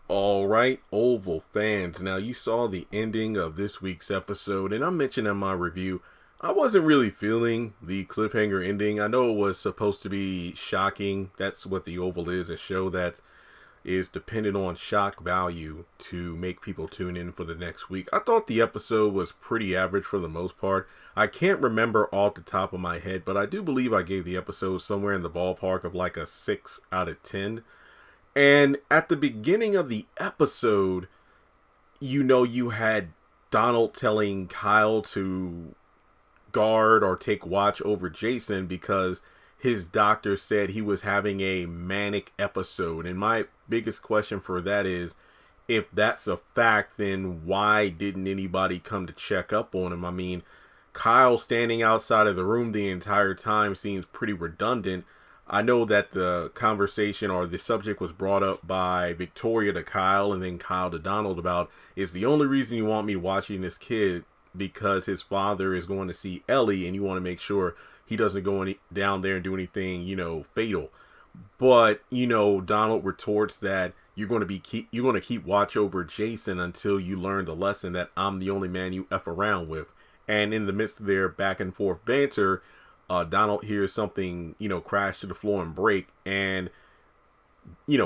Alright, Oval fans, now you saw the ending of this week's episode, and I mentioned in my review, I wasn't really feeling the cliffhanger ending. I know it was supposed to be shocking. That's what the Oval is, a show that is dependent on shock value to make people tune in for the next week. I thought the episode was pretty average for the most part. I can't remember off the top of my head, but I do believe I gave the episode somewhere in the ballpark of like a 6 out of 10. And at the beginning of the episode, you had Donald telling Kyle to guard or take watch over Jason because his doctor said he was having a manic episode. And my biggest question for that is, if that's a fact, then why didn't anybody come to check up on him? I mean, Kyle standing outside of the room the entire time seems pretty redundant. I know that the conversation or the subject was brought up by Victoria to Kyle and then Kyle to Donald about, is the only reason you want me watching this kid because his father is going to see Ellie and you want to make sure he doesn't go down there and do anything, fatal. But, Donald retorts that you're going to keep watch over Jason until you learn the lesson that I'm the only man you F around with. And in the midst of their back and forth banter, Donald hears something, crash to the floor and break. And,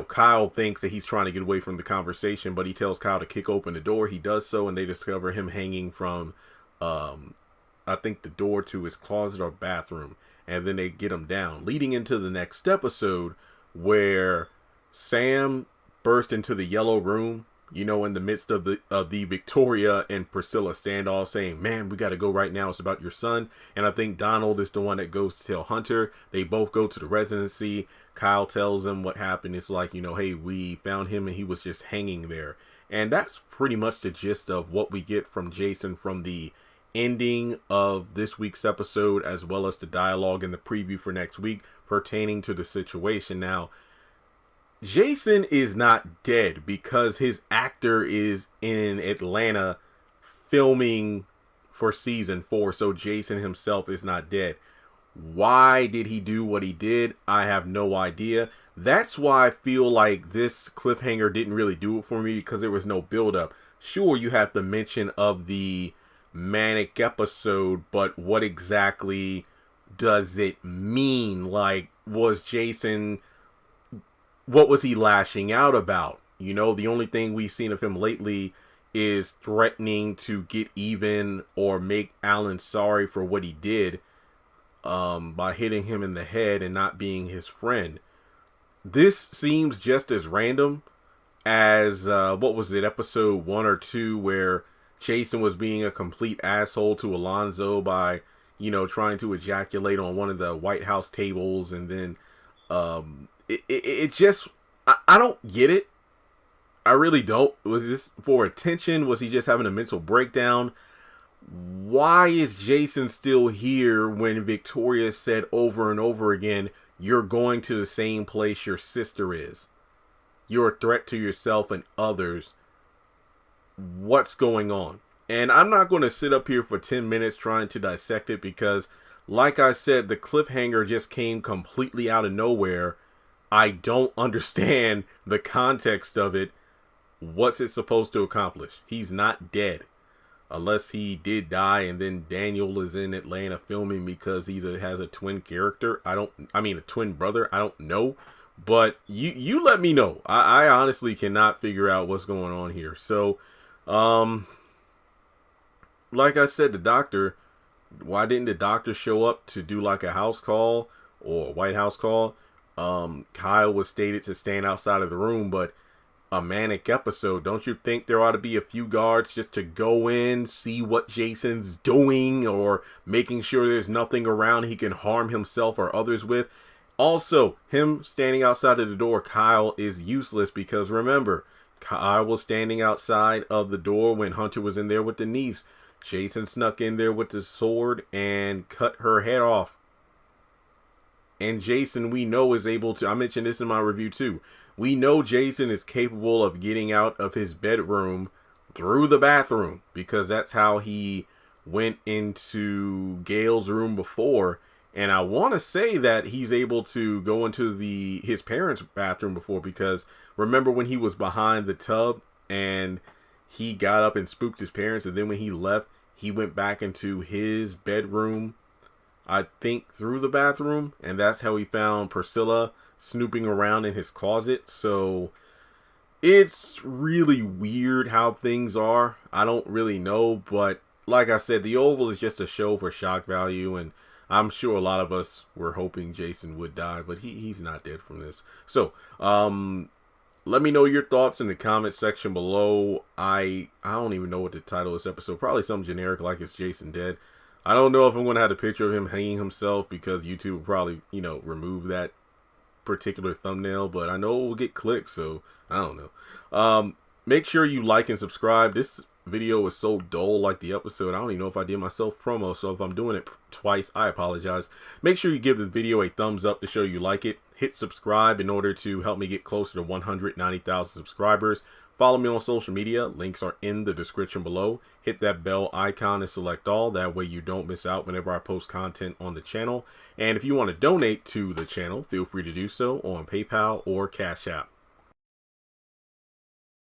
Kyle thinks that he's trying to get away from the conversation, but he tells Kyle to kick open the door. He does so, and they discover him hanging from, I think, the door to his closet or bathroom. And then they get him down, leading into the next episode where Sam burst into the yellow room, in the midst of the Victoria and Priscilla standoff, saying, man, we got to go right now. It's about your son. And I think Donald is the one that goes to tell Hunter. They both go to the residency. Kyle tells them what happened. It's like, hey, we found him and he was just hanging there. And that's pretty much the gist of what we get from Jason from the ending of this week's episode, as well as the dialogue in the preview for next week pertaining to the situation. Now, Jason is not dead because his actor is in Atlanta filming for season 4. So Jason himself is not dead. Why did he do what he did? I have no idea. That's why I feel like this cliffhanger didn't really do it for me, because there was no build-up. Sure, you have the mention of the manic episode, but what exactly does it mean? Like, was Jason... what was he lashing out about? The only thing we've seen of him lately is threatening to get even or make Alan sorry for what he did by hitting him in the head and not being his friend. This seems just as random as, episode 1 or 2, where Jason was being a complete asshole to Alonzo by, trying to ejaculate on one of the White House tables, and then... It just, I don't get it. I really don't. Was this for attention? Was he just having a mental breakdown? Why is Jason still here when Victoria said over and over again, you're going to the same place your sister is? You're a threat to yourself and others. What's going on? And I'm not going to sit up here for 10 minutes trying to dissect it, because, like I said, the cliffhanger just came completely out of nowhere. I don't understand the context of it. What's it supposed to accomplish? He's not dead. Unless he did die and then Daniel is in Atlanta filming because he has a twin character. A twin brother. I don't know. But you let me know. I honestly cannot figure out what's going on here. So, like I said, the doctor, why didn't the doctor show up to do like a house call or a White House call? Kyle was stated to stand outside of the room, but a manic episode, don't you think there ought to be a few guards just to go in, see what Jason's doing, or making sure there's nothing around he can harm himself or others with? Also, him standing outside of the door, Kyle, is useless, because remember, Kyle was standing outside of the door when Hunter was in there with the niece. Jason snuck in there with the sword and cut her head off. And Jason, we know, is able to, I mentioned this in my review too, we know Jason is capable of getting out of his bedroom through the bathroom, because that's how he went into Gail's room before And I want to say that he's able to go into his parents' bathroom before, because remember when he was behind the tub and he got up and spooked his parents, and then when he left, he went back into his bedroom, I think through the bathroom, and that's how he found Priscilla snooping around in his closet. So it's really weird how things are. I don't really know, but like I said, the Oval is just a show for shock value, and I'm sure a lot of us were hoping Jason would die, but he's not dead from this. So, let me know your thoughts in the comment section below. I don't even know what to title this episode. Probably something generic like "Is Jason Dead?" I don't know if I'm going to have a picture of him hanging himself, because YouTube will probably, remove that particular thumbnail, but I know it will get clicks, so I don't know. Make sure you like and subscribe. This video was so dull like the episode. I don't even know if I did myself promo, so if I'm doing it twice, I apologize. Make sure you give the video a thumbs up to show you like it. Hit subscribe in order to help me get closer to 190,000 subscribers. Follow me on social media. Links are in the description below. Hit that bell icon and select all. That way you don't miss out whenever I post content on the channel. And if you want to donate to the channel, feel free to do so on PayPal or Cash App.